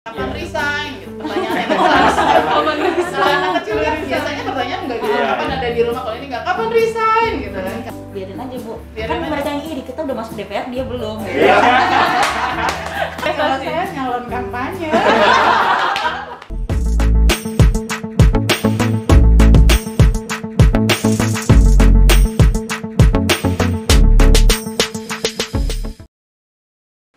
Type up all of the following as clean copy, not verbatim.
Kapan resign gitu pertanyaannya kan kalau anak kecil kan biasanya pertanyaan enggak gitu kapan ada di rumah, kalau ini enggak kapan resign gitu kan. Biarin aja Bu, Biarin kan aja. mereka yang iri, kita udah masuk DPR, dia belum. Kalau saya nyalon kampanye.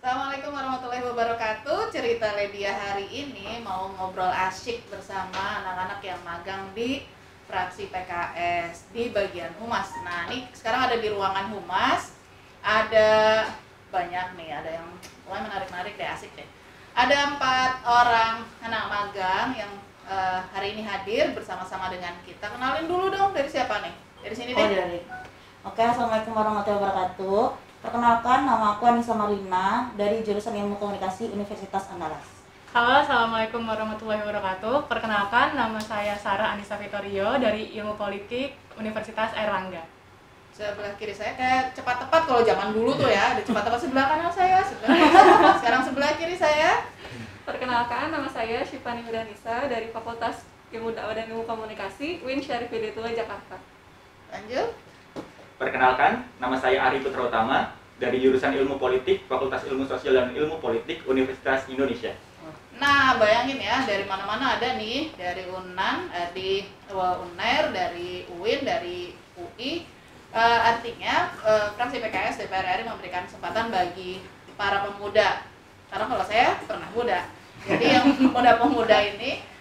Assalamualaikum warahmatullahi wabarakatuh. Cerita Ledia hari ini mau ngobrol asyik bersama anak-anak yang magang di fraksi PKS di bagian humas. Nah, ini sekarang ada di ruangan humas. Ada banyak nih, ada yang mulai menarik-narik deh, asik deh. Ada 4 orang anak magang yang hari ini hadir bersama-sama dengan kita. Kenalin dulu dong, dari siapa nih? Dari sini deh. Dari. Oke, Assalamualaikum warahmatullahi wabarakatuh. Perkenalkan, nama aku Anissa Marlina dari jurusan Ilmu Komunikasi Universitas Andalas. Halo, Assalamualaikum warahmatullahi wabarakatuh. Perkenalkan, nama saya Sarah Anissa Vitorio dari Ilmu Politik Universitas Airlangga. Sebelah kiri saya kayak cepat tepat kalau zaman dulu tuh ya, ada cepat tepat sebelah kanan saya, sebelah kiri. Sekarang sebelah kiri saya. Perkenalkan, nama saya Syifani Widanisa dari Fakultas Ilmu Dakwah dan Ilmu Komunikasi UIN Syarif Hidayatullah Jakarta. Lanjut. Perkenalkan, nama saya Ari Putra Utama dari jurusan Ilmu Politik, Fakultas Ilmu Sosial dan Ilmu Politik Universitas Indonesia. Nah, bayangin ya, dari mana-mana ada nih, dari UNAN, di UNER, dari UIN, dari UI. Artinya, fraksi PKS DPR RI memberikan kesempatan bagi para pemuda. Karena kalau saya pernah muda, jadi yang pemuda-pemuda ini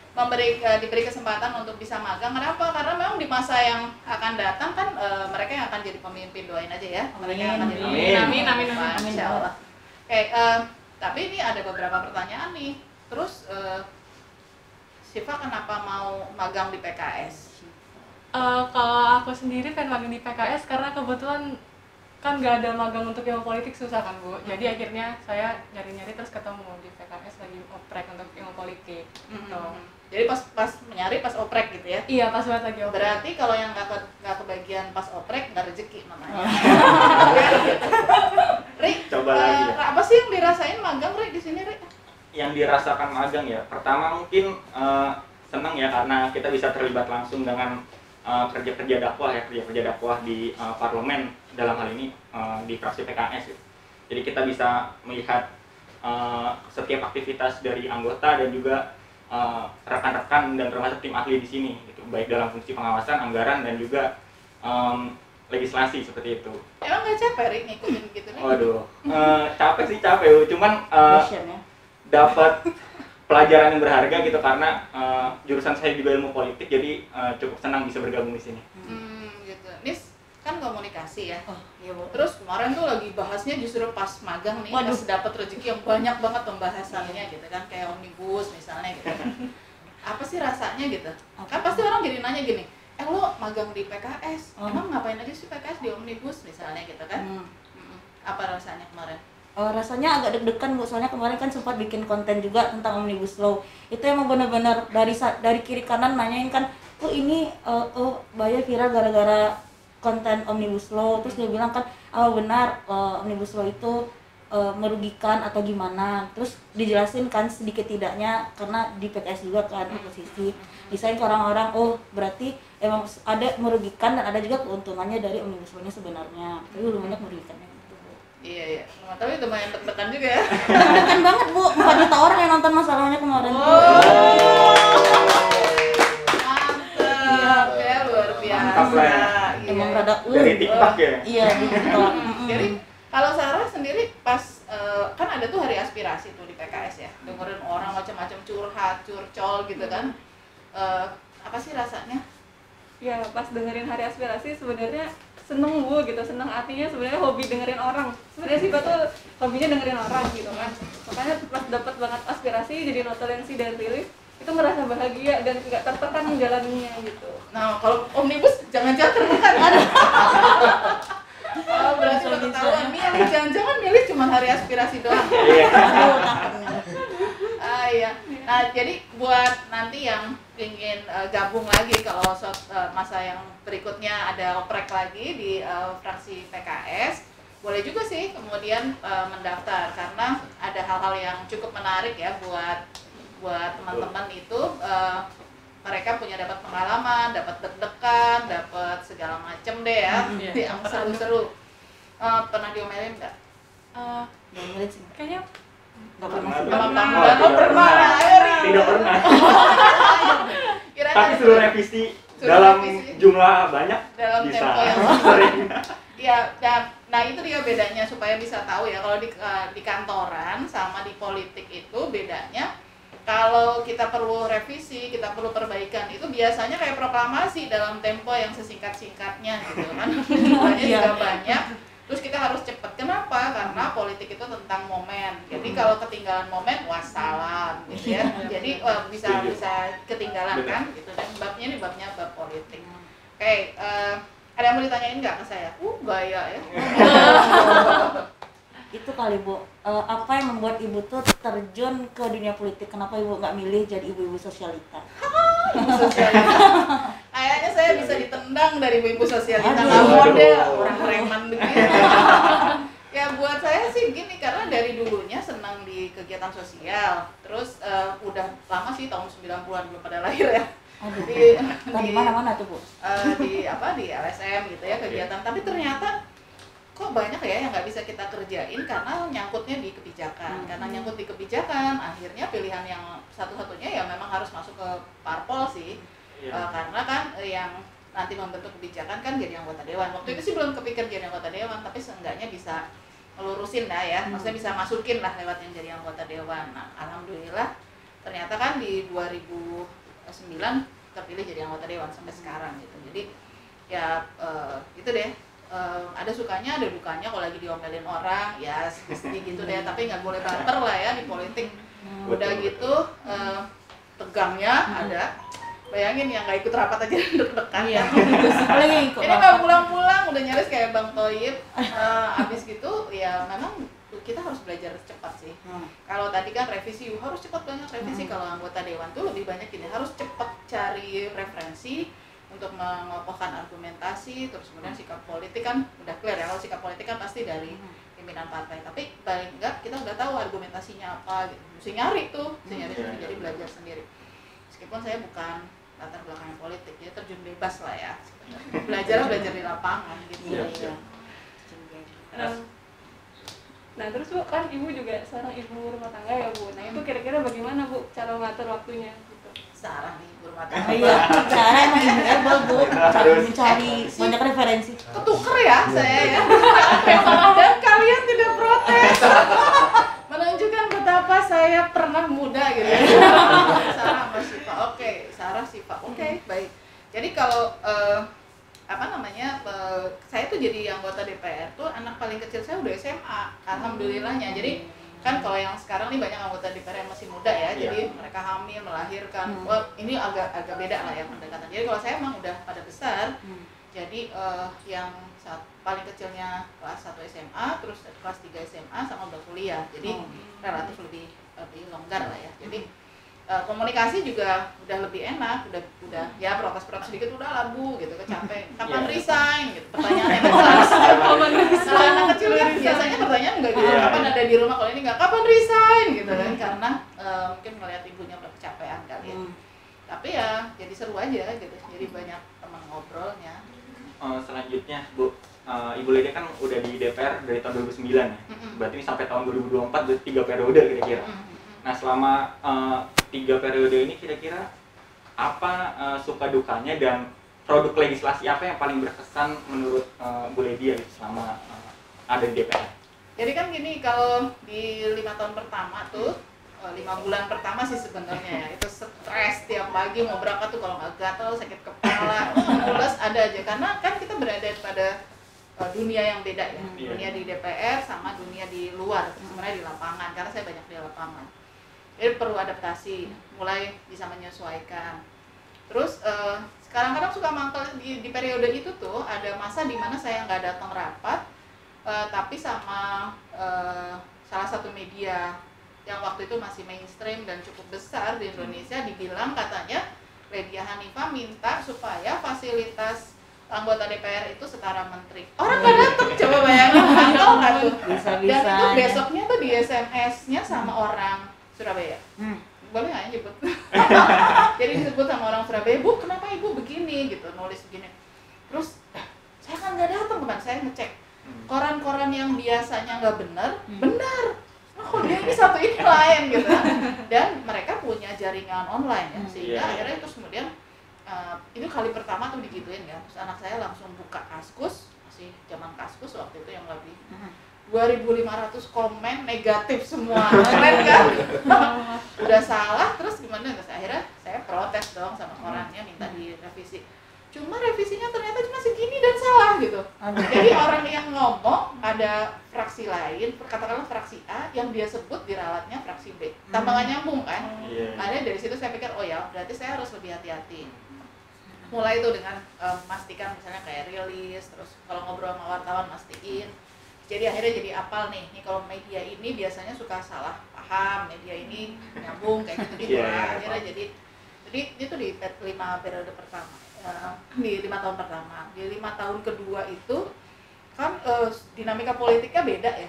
diberi kesempatan untuk bisa magang. Kenapa? Karena memang di masa yang akan datang kan mereka yang akan jadi pemimpin, doain aja ya. Mereka yang akan jadi pemimpin. Amin, amin, amin. Masya Allah. Oke, tapi ini ada beberapa pertanyaan nih. Terus, Syifa kenapa mau magang di PKS? Kalau aku sendiri pengen magang di PKS karena kebetulan kan nggak ada magang untuk ilmu politik, susah kan Bu. Jadi akhirnya saya nyari-nyari terus ketemu di PKS lagi oprek untuk ilmu politik. Gitu. Jadi pas nyari pas oprek gitu ya? Iya, pas banget lagi oprek. Berarti kalau yang nggak kebagian pas oprek nggak rezeki namanya. Ri, Coba lagi ya. apa sih yang dirasain magang Ri di sini Ri? Yang dirasakan magang ya, pertama mungkin senang ya karena kita bisa terlibat langsung dengan kerja-kerja dakwah ya, kerja-kerja dakwah di parlemen dalam hal ini di fraksi PKS ya. Jadi kita bisa melihat setiap aktivitas dari anggota dan juga rekan-rekan dan termasuk tim ahli di sini gitu, baik dalam fungsi pengawasan, anggaran dan juga legislasi seperti itu. Emang nggak capek Ri ngikutin gitu nih? Waduh, capek sih capek, cuman Passion ya. dapat pelajaran yang berharga gitu karena jurusan saya juga ilmu politik, jadi cukup senang bisa bergabung di sini. Gitu. Nis kan komunikasi ya. Oh, iya Bu. Terus kemarin tuh lagi bahasnya justru pas magang nih, Waduh. pas dapat rezeki yang banyak banget pembahasannya gitu kan, kayak omnibus misalnya gitu. Apa sih rasanya gitu? Kan pasti orang jadi nanya gini, lo magang di PKS, emang ngapain aja sih PKS di omnibus misalnya gitu kan? Apa rasanya kemarin? Rasanya agak deg-degan Bu, soalnya kemarin kan sempat bikin konten juga tentang Omnibus Law. Itu emang benar-benar dari kiri kanan nanyain kan, ini Baya viral gara-gara konten Omnibus Law. Terus dia bilang kan, benar Omnibus Law itu merugikan atau gimana. Terus dijelasin kan sedikit tidaknya karena di PKS juga kan oposisi. Desain ke orang-orang, berarti emang ada merugikan dan ada juga keuntungannya dari Omnibus Law-nya sebenarnya. Tapi lebih banyak merugikannya. Iya. Tapi lumayan deg-degan juga ya. Deg-degan banget Bu, 4 juta orang yang nonton masalahnya kemarin. Mantap ya, luar biasa. Mantap lah ya. Iya. Emang rada Dari TikTok ya. Iya, di TikTok. Jadi kalau Sarah sendiri pas kan ada tuh hari aspirasi tuh di PKS ya, dengerin orang macam-macam curhat, curcol gitu kan. Apa sih rasanya? Ya, pas dengerin hari aspirasi sebenarnya seneng Bu gitu, seneng artinya sebenarnya hobi dengerin orang. Sebenarnya sih tuh hobinya dengerin orang gitu kan. Makanya pas dapat banget aspirasi jadi notulensi dan relief, itu ngerasa bahagia dan nggak tertekan menjalaninya gitu. Nah, kalau omnibus jangan-jangan tertekan. Oh, berarti udah ketahuan milih, jangan-jangan milih cuma hari aspirasi doang. Aduh, takutnya. Iya. Nah, jadi buat nanti yang ingin gabung lagi kalau masa yang berikutnya ada oprek lagi di fraksi PKS, boleh juga sih kemudian mendaftar karena ada hal-hal yang cukup menarik ya buat buat teman-teman itu mereka punya dapat pengalaman, dapat deg-degan, dapat segala macem deh ya, yang seru-seru. Pernah diomelin nggak? Diomelin sih. Kayaknya Nggak pernah sih. Pernah. Tidak pernah. Kira-kira Tapi suruh revisi dalam jumlah banyak dalam bisa. tempo yang Sering. ya, nah itu dia bedanya supaya bisa tahu ya kalau di kantoran sama di politik itu bedanya. Kalau kita perlu revisi, kita perlu perbaikan itu biasanya kayak proklamasi dalam tempo yang sesingkat-singkatnya gitu kan. Jumlahnya juga banyak. Terus kita harus cepat. Kenapa? Karena politik itu tentang momen. Jadi kalau ketinggalan momen, wassalam gitu ya. Jadi bisa ketinggalan kan gitu. Dan babnya ini babnya bab politik. Oke, ada yang mau ditanyain nggak ke saya? Gaya ya. Itu kali Bu, apa yang membuat Ibu tuh terjun ke dunia politik? Kenapa Ibu nggak milih jadi ibu-ibu sosialita? Sosialita. Kayaknya saya bisa ditendang dari ibu-ibu sosialita, Aduh. nggak model, orang preman begitu. Ya buat saya sih gini, karena dari dulunya senang di kegiatan sosial. Terus udah lama sih, tahun 90-an belum pada lahir ya. Aduh, Di mana-mana tuh Bu? di LSM gitu ya kegiatan. Tapi ternyata kok banyak ya yang nggak bisa kita kerjain karena nyangkutnya di kebijakan. Karena nyangkut di kebijakan, akhirnya pilihan yang satu-satunya ya memang harus masuk ke parpol sih. Karena kan yang nanti membentuk kebijakan kan jadi anggota dewan. Waktu itu sih belum kepikir jadi anggota dewan, tapi seenggaknya bisa ngelurusin lah ya, maksudnya bisa masukin lah lewat yang jadi anggota dewan. Nah, alhamdulillah ternyata kan di 2009 terpilih jadi anggota dewan sampai sekarang gitu. Jadi ya itu deh, ada sukanya ada dukanya. Kalau lagi diomelin orang ya mesti gitu deh, tapi nggak boleh baper lah ya di politik. Udah gitu tegangnya ada. Bayangin yang nggak ikut rapat aja deg-degan. Iya. Apalagi yang ikut Ini rapat. kalau pulang-pulang udah nyaris kayak Bang Toyib, abis gitu ya memang kita harus belajar cepat sih. Kalau tadi kan revisi harus cepat banget revisi. Kalau anggota dewan tuh lebih banyak ini, harus cepat cari referensi untuk mengokohkan argumentasi. Terus kemudian sikap politik kan udah clear ya, kalau sikap politik kan pasti dari pimpinan partai. Tapi paling enggak kita udah tahu argumentasinya apa gitu. Mesti nyari tuh, jadi belajar sendiri. Meskipun saya bukan latar belakang politik, ya terjun bebas lah ya. Belajar di lapangan gitu. Nah terus Bu, kan Ibu juga seorang ibu rumah tangga ya Bu. Nah itu kira-kira bagaimana Bu cara mengatur waktunya gitu? Sarah nih ibu rumah Oh tangga. iya, cara emang able Bu, mencari banyak referensi. Ketuker ya saya ya. Dan kalian tidak protes. Menunjukkan betapa saya pernah muda gitu. Sarah sama Siva. Oke, Sarah Siva. Oke, baik. Jadi kalau saya tuh jadi anggota DPR tuh anak paling kecil saya udah SMA. Alhamdulillahnya. Jadi kan kalau yang sekarang nih banyak anggota DPR yang masih muda ya. Jadi mereka hamil, melahirkan. Wah, ini agak beda lah ya pendekatan. Jadi kalau saya emang udah pada besar. Jadi yang paling kecilnya kelas 1 SMA, terus kelas 3 SMA sama udah kuliah. Jadi relatif lebih longgar lah ya. Jadi komunikasi juga udah lebih enak, udah ya protes sedikit udah lah Bu gitu, kecape. Kapan resign gitu. Pertanyaannya kan kalau anak kecil kan biasanya pertanyaan enggak gitu. Kapan ada di rumah, kalau ini enggak kapan resign gitu kan, karena mungkin ngelihat ibunya udah kecapean kali ya. Tapi ya jadi seru aja gitu. Jadi banyak teman ngobrolnya. Selanjutnya Bu, Ibu Lydia kan udah di DPR dari tahun 2009 ya. Berarti ini sampai tahun 2024 berarti 3 periode kira-kira. Nah selama 3 periode ini kira-kira apa suka dukanya dan produk legislasi apa yang paling berkesan menurut Bu Lydia gitu, selama ada di DPR? Jadi kan gini, kalau di 5 tahun pertama tuh 5 bulan pertama sih sebenarnya ya, itu stres tiap pagi mau berangkat tuh, kalau nggak gatel sakit kepala, mules ada aja, karena kan kita berada pada dunia yang beda ya, dunia di DPR sama dunia di luar, sebenarnya di lapangan, karena saya banyak di lapangan. Jadi perlu adaptasi, mulai bisa menyesuaikan. Terus kadang-kadang suka mangkel di periode itu tuh ada masa di mana saya nggak datang rapat, tapi sama salah satu media yang waktu itu masih mainstream dan cukup besar di Indonesia, dibilang katanya Lydia Hanifah minta supaya fasilitas anggota DPR itu setara menteri. Orang nggak datang, coba bayangin, handal nggak tuh? Dan itu besoknya tuh di SMS-nya sama orang Surabaya. boleh nggak ya nyebut? Jadi disebut sama orang Surabaya, Bu kenapa ibu begini gitu, nulis begini. Terus saya kan nggak datang bukan, saya ngecek koran-koran yang biasanya nggak benar. Oh dia ini satu ini lain gitu. Dan mereka punya jaringan online ya, sehingga akhirnya terus kemudian itu kali pertama tuh digituin ya. Terus anak saya langsung buka Kaskus, masih zaman Kaskus waktu itu yang lebih 2.500 komen negatif semua, keren kan? Udah salah, terus gimana? Terus akhirnya saya protes dong sama korannya, minta direvisi. Cuma revisinya ternyata cuma segini dan salah gitu. Jadi orang yang ngomong ada fraksi lain, katakanlah fraksi A, yang dia sebut diralatnya fraksi B. Tambah nggak nyambung kan? Akhirnya dari situ saya pikir, oh ya berarti saya harus lebih hati-hati. Mulai itu dengan memastikan misalnya kayak rilis, terus kalau ngobrol sama wartawan mastiin. Jadi akhirnya jadi apal nih kalau media ini biasanya suka salah paham, media ini nyambung kayak gitu akhirnya jadi itu di 5 periode pertama, di 5 tahun pertama. Di 5 tahun kedua itu kan dinamika politiknya beda ya,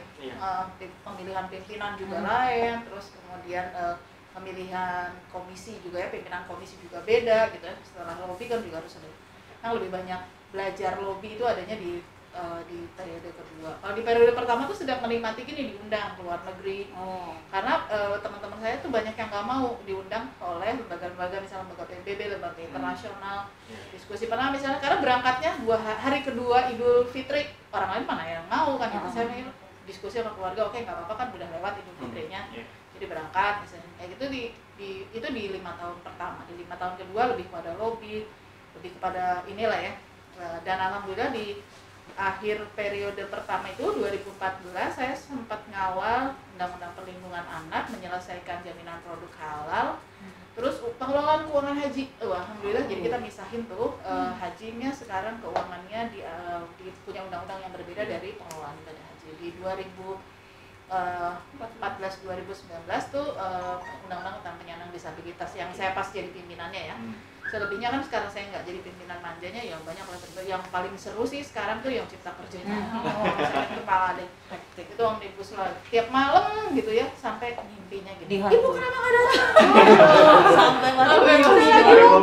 pemilihan pimpinan juga lain, terus kemudian pemilihan komisi juga ya, pimpinan komisi juga beda gitu ya. Setelah lobby kan juga harus ada yang lebih banyak belajar lobby itu adanya di periode kedua. Kalau di periode pertama tuh sedang menikmati gini, diundang ke luar negeri. Karena teman-teman saya tuh banyak yang nggak mau diundang oleh lembaga-lembaga, misalnya lembaga PBB, lembaga internasional, diskusi pernah misalnya, karena berangkatnya hari kedua Idul Fitri, orang lain mana yang mau kan gitu. Saya mikir diskusi sama keluarga, oke nggak apa-apa kan udah lewat Idul Fitrinya, jadi berangkat misalnya kayak gitu. Itu di 5 tahun pertama. Di 5 tahun kedua lebih kepada lobby, lebih kepada inilah ya. Dan alhamdulillah di akhir periode pertama itu 2014 saya sempat ngawal Undang-Undang Perlindungan Anak, menyelesaikan jaminan produk halal, terus pengelolaan keuangan haji. Alhamdulillah jadi kita misahin tuh hajinya sekarang keuangannya punya undang-undang yang berbeda dari pengelolaan ibadah haji. Di 2014-2019 tuh undang-undang tentang penyandang disabilitas yang saya pas jadi pimpinannya ya. Selebihnya kan sekarang saya nggak jadi pimpinan manjanya, yang banyak lah. Yang paling seru sih sekarang tuh yang cipta kerjanya. Saya kepala deh. Itu omnibus law. Tiap malam gitu ya, sampai mimpinya gitu. Ibu kenapa nggak datang? Sampai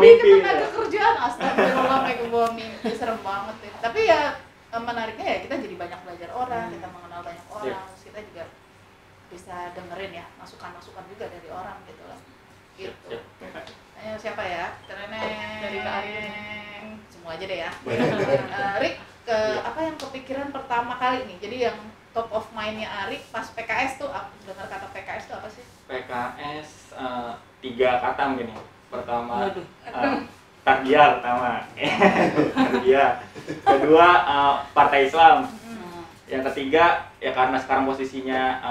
mimpi tenaga kerjaan. Astagfirullah, sampai ke bawah mimpi, serem banget ya. Tapi ya menariknya ya kita jadi banyak belajar orang, kita mengenal banyak orang, terus kita juga bisa dengerin ya masukan-masukan juga dari orang gitu lah. Gitu. Siapa ya? Dari Kak Arin. Semua aja deh ya. Rick, apa yang kepikiran pertama kali nih? Jadi yang top of mind-nya Arik pas PKS tuh, dengar kata PKS tuh apa sih? PKS 3 kata mungkin ya. Pertama Targia pertama. Targia. Kedua Partai Islam. Yang ketiga ya karena sekarang posisinya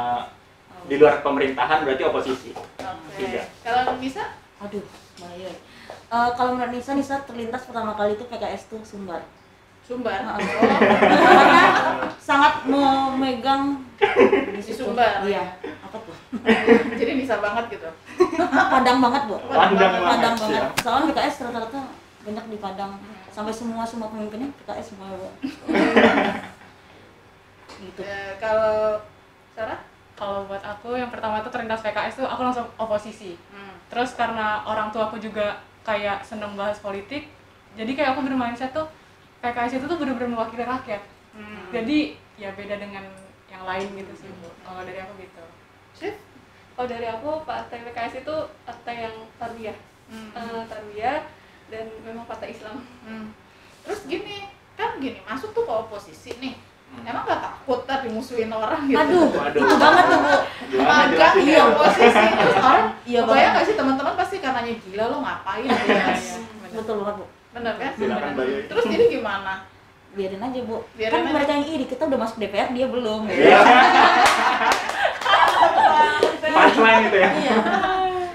di luar pemerintahan berarti oposisi. Oke. Kalau Nisa? Aduh, bahaya. Kalau menurut Nisa terlintas pertama kali itu PKS tuh Sumbar. Karena sangat memegang di Sumbar. Iya. Apa tuh? Jadi Nisa banget gitu. Padang banget, Bu. Padang banget. Soalnya PKS rata-rata banyak di Padang. Sampai semua pemimpinnya PKS semua, Bu. Gitu. Kalau Sarah? Kalau buat aku yang pertama tuh terlintas PKS tuh aku langsung oposisi. Terus karena orang tua aku juga kayak seneng bahas politik, jadi kayak aku bermindset tuh PKS itu tuh benar-benar mewakili rakyat. Jadi ya beda dengan yang lain gitu sih, Bu. Kalau dari aku gitu. Chef? Kalau dari aku partai PKS itu partai yang tarbiyah. Tarbiyah dan memang partai Islam. Terus gini, masuk tuh ke oposisi nih. Emang gak takut tadi dimusuhin orang gitu? Aduh, itu banget tuh, Bu. Magang di oposisi terus orang bayang gak sih teman-teman pasti kan nanya, gila lo ngapain gitu ya? Betul banget, Bu. Bener kan? Silakan bayar. Terus jadi gimana? Biarin aja, Bu. Biarin Kan aja. mereka yang iri, kita udah masuk DPR, dia belum. Punchline gitu ya.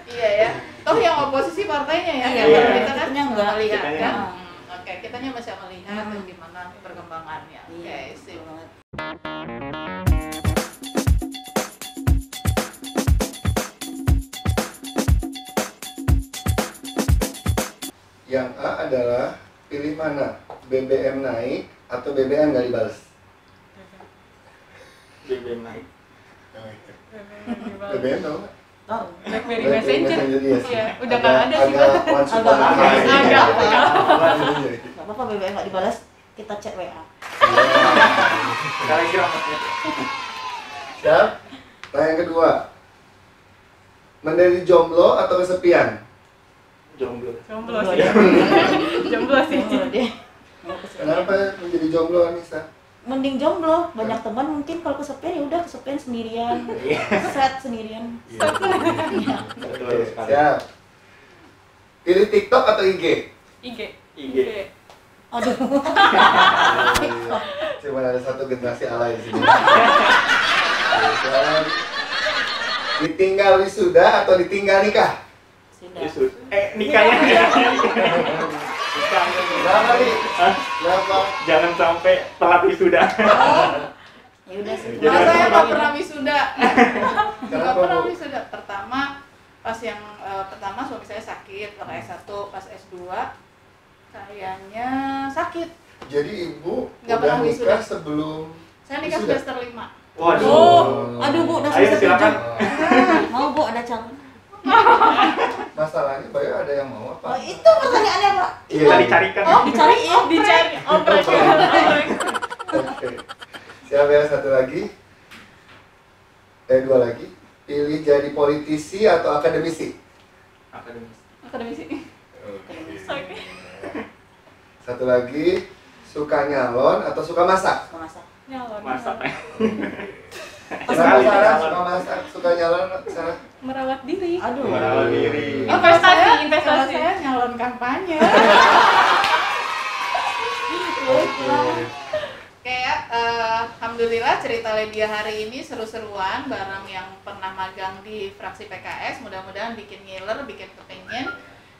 Iya ya. Toh yang oposisi partainya ya, Iya, yang kita kan kitanya enggak. melihat Kitanya kan. enggak. Oke, kitanya masih melihat gimana perkembangannya. Oke, sip. Yang A adalah pilih mana, BBM naik atau BBM nggak dibalas? BBM naik. BBM tau nggak? Tahu. BlackBerry Messenger. yes. Iya, udah nggak ada sih, Pak. Agak once upon a Agak- time. agak- Nggak apa-apa BBM nggak dibalas, kita chat WA. Telegram maksudnya. Siap? Pertanyaan kedua. Menjadi jomblo atau kesepian? Jomblo. Jomblo sih. Jomblo sih. Jomblo dia. Kenapa menjadi jomblo, Anissa? Mending jomblo, banyak teman mungkin. Kalau kesepian ya udah kesepian sendirian, sad sendirian. Betul sekali. Siap. Pilih TikTok atau IG? IG. IG. Aduh. Cuma ada satu generasi alay di sini. Siap. Ditinggal wisuda atau ditinggal nikah? Sudah. Yesus. Nikahnya. Kenapa nih? Kenapa? Jangan sampai telat wisuda. Ya udah sih. Jadi Nah, saya harus nggak pernah wisuda. Nggak Kenapa, pernah Bu? wisuda. Pertama suami saya sakit, waktu S1, pas S2 kayaknya sakit. Jadi ibu Nggak udah pernah nikah wisuda. sebelum Saya nikah wisuda? semester 5. Waduh. Oh. Aduh Bu, udah Ayo selesai silakan. tujuh. Mau Bu ada calon? Masalahnya Bayu ada yang mau Oh apa? itu pertanyaannya Pak. Kita dicarikan. Dicari ya? Dicari oprek. Oke. Siap ya, satu lagi. Dua lagi. Pilih jadi politisi atau akademisi? Akademis. Akademisi. Oke. Satu lagi. Suka nyalon atau suka masak? Suka masak. Nyalon. Masak. Kenapa Sarah suka masak? Suka nyalon Sarah? Merawat diri. Aduh. Merawat diri. Investasi, Kalau investasi. saya nyalon kampanye. Kayak alhamdulillah cerita Ledia hari ini seru-seruan bareng yang pernah magang di fraksi PKS, mudah-mudahan bikin ngiler, bikin kepingin.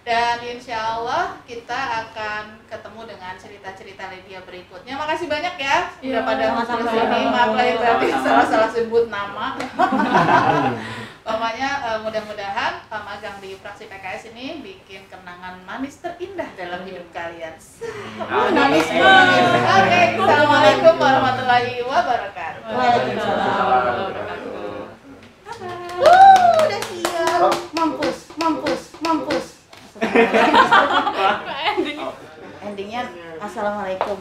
Dan insya Allah kita akan ketemu dengan cerita-cerita Ledia berikutnya. Makasih banyak ya udah Iya, pada sama-sama. ngumpul sini. Maaf lahir batin Sama-sama. salah sebut nama. Pokoknya mudah-mudahan magang di fraksi PKS ini bikin kenangan manis terindah dalam hidup kalian. Manis banget. Oke, assalamualaikum warahmatullahi wabarakatuh. Waalaikumsalam. Udah siap. Mampus, mampus, mampus. Endingnya assalamualaikum.